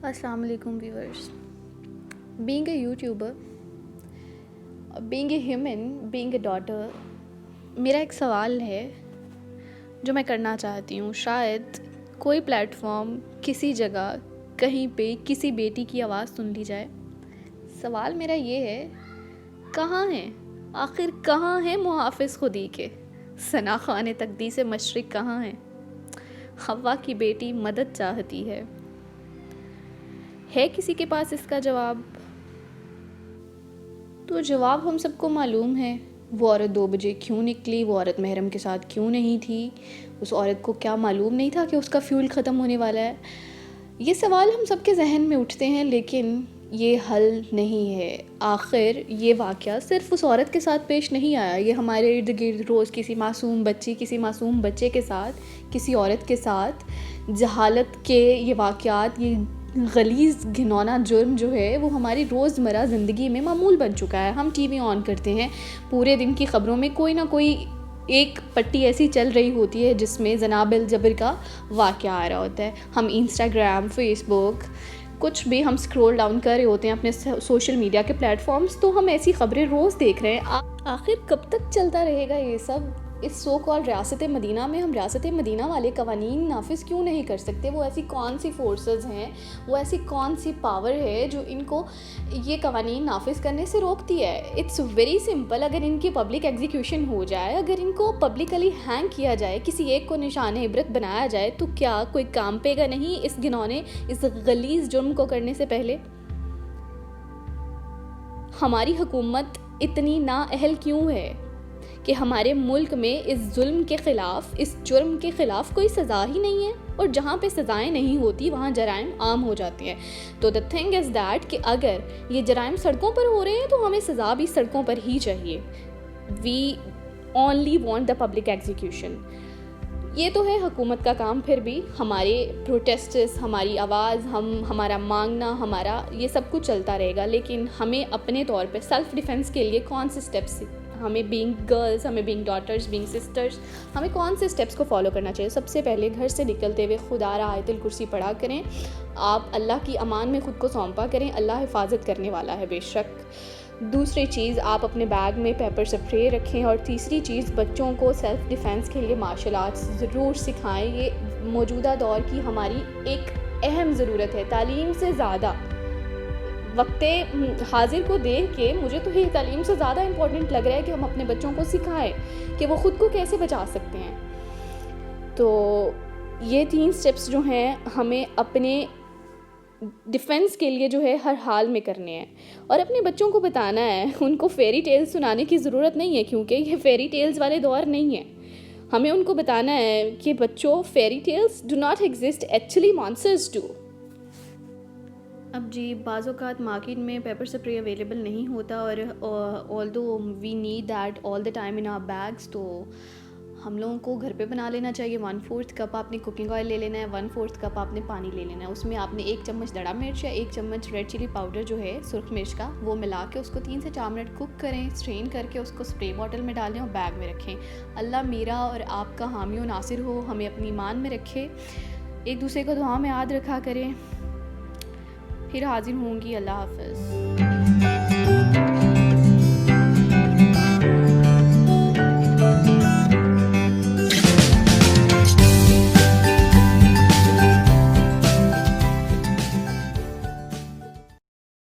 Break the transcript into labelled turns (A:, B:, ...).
A: अस्सलाम वालेकुम viewers. Being a YouTuber, being a human, being a daughter, मेरा एक सवाल है जो मैं करना चाहती हूँ। शायद कोई प्लेटफॉर्म, किसी जगह, कहीं पे किसी बेटी की आवाज़ सुन ली जाए। सवाल मेरा ये है, कहाँ हैं आखिर, कहाँ हैं मुहाफ़िज़ खुदी के सना खान तकदी से मशरिक़, कहाँ हैं? हवा की बेटी मदद चाहती है किसी के पास इसका जवाब? तो जवाब हम सबको मालूम है। वो औरत 2 बजे क्यों निकली, वो औरत महरम के साथ क्यों नहीं थी, उस औरत को क्या मालूम नहीं था कि उसका फ्यूल ख़त्म होने वाला है। ये सवाल हम सबके जहन में उठते हैं, लेकिन ये हल नहीं है। आखिर ये वाक़या सिर्फ़ उस औरत के साथ पेश नहीं आया, ये हमारे इर्द गिर्द रोज़ किसी मासूम बच्ची, किसी मासूम बच्चे के साथ, किसी औरत के साथ जहालत के ये वाक़यात, ये गलीज़ घिनौना जुर्म जो है वो हमारी रोज़मर्रा ज़िंदगी में मामूल बन चुका है। हम टीवी ऑन करते हैं, पूरे दिन की ख़बरों में कोई ना कोई एक पट्टी ऐसी चल रही होती है जिसमें जनाबिल जबर का वाक़या आ रहा होता है। हम इंस्टाग्राम, फेसबुक, कुछ भी हम स्क्रॉल डाउन कर रहे होते हैं अपने सोशल मीडिया के प्लेटफॉर्म्स, तो हम ऐसी ख़बरें रोज़ देख रहे हैं। आखिर कब तक चलता रहेगा ये सब? इस सो कॉल रियासत मदीना में हम रियासत मदीना वाले कवानीन नाफिज़ क्यों नहीं कर सकते? वो ऐसी कौन सी फोर्सेस हैं, वो ऐसी कौन सी पावर है जो इनको ये कवानीन नाफिज़ करने से रोकती है? It's very simple. अगर इनकी पब्लिक एग्जीक्यूशन हो जाए, अगर इनको पब्लिकली हैंग किया जाए, किसी एक को निशान इबरत बनाया जाए, तो क्या कोई काम पेगा नहीं इस घिनौने, इस गलीज़ जुर्म को करने से पहले? हमारी हुकूमत इतनी नाअहल क्यों है कि हमारे मुल्क में इस जुल्म के ख़िलाफ़, इस जुर्म के ख़िलाफ़ कोई सज़ा ही नहीं है, और जहाँ पे सज़ाएं नहीं होती वहाँ जराइम आम हो जाती हैं। तो द थिंग इज़ दैट कि अगर ये जराइम सड़कों पर हो रहे हैं तो हमें सज़ा भी सड़कों पर ही चाहिए। We only want the public execution. ये तो है हुकूमत का काम। फिर भी हमारे प्रोटेस्ट्स, हमारी आवाज़, हमारा मांगना, हमारा ये सब कुछ चलता रहेगा, लेकिन हमें अपने तौर पे सेल्फ़ डिफेंस के लिए कौन से स्टेप्स, हमें बीइंग गर्ल्स, हमें बीइंग डॉटर्स, बीइंग सिस्टर्स, हमें कौन से स्टेप्स को फॉलो करना चाहिए? सबसे पहले घर से निकलते हुए खुदारा आयतुल कुर्सी पढ़ा करें। आप अल्लाह की अमान में ख़ुद को सौंपा करें, अल्लाह हिफाजत करने वाला है बेशक। दूसरी चीज़, आप अपने बैग में पेपर स्प्रे रखें। और तीसरी चीज़, बच्चों को सेल्फ़ डिफेंस के लिए मार्शल आर्ट्स ज़रूर सिखाएं। ये मौजूदा दौर की हमारी एक अहम ज़रूरत है। तालीम से ज़्यादा, वक्ते हाजिर को देख के मुझे तो ये तालीम से ज़्यादा इम्पॉर्टेंट लग रहा है कि हम अपने बच्चों को सिखाएं कि वो ख़ुद को कैसे बचा सकते हैं। तो ये 3 स्टेप्स जो हैं हमें अपने डिफेंस के लिए जो है हर हाल में करने हैं, और अपने बच्चों को बताना है। उनको फेरी टेल्स सुनाने की ज़रूरत नहीं है, क्योंकि ये फेरी टेल्स वाले दौर नहीं है। हमें उनको बताना है कि बच्चों, fairy tales do not exist, actually monsters do. अब जी, बाज़ औक़ात मार्केट में पेपर स्प्रे अवेलेबल नहीं होता, और although we need that all the time in our bags, तो हम लोगों को घर पे बना लेना चाहिए। 1/4 कप आपने कुकिंग ऑयल ले लेना है, 1/4 कप आपने पानी ले लेना है। उसमें आपने 1 चम्मच दड़ा मिर्च या 1 चम्मच रेड चिली पाउडर जो है सुर्ख मिर्च का, वो मिला के उसको 3 से 4 मिनट कुक करें। स्ट्रेन करके उसको स्प्रे बॉटल में डालें और बैग में रखें। अल्लाह मेरा और आपका हामी व नासिर हो, हमें अपनी ईमान में रखे, एक दूसरे को दुआ में याद रखा करें। फिर हाजिर होंगी। अल्लाह हाफ़िज़।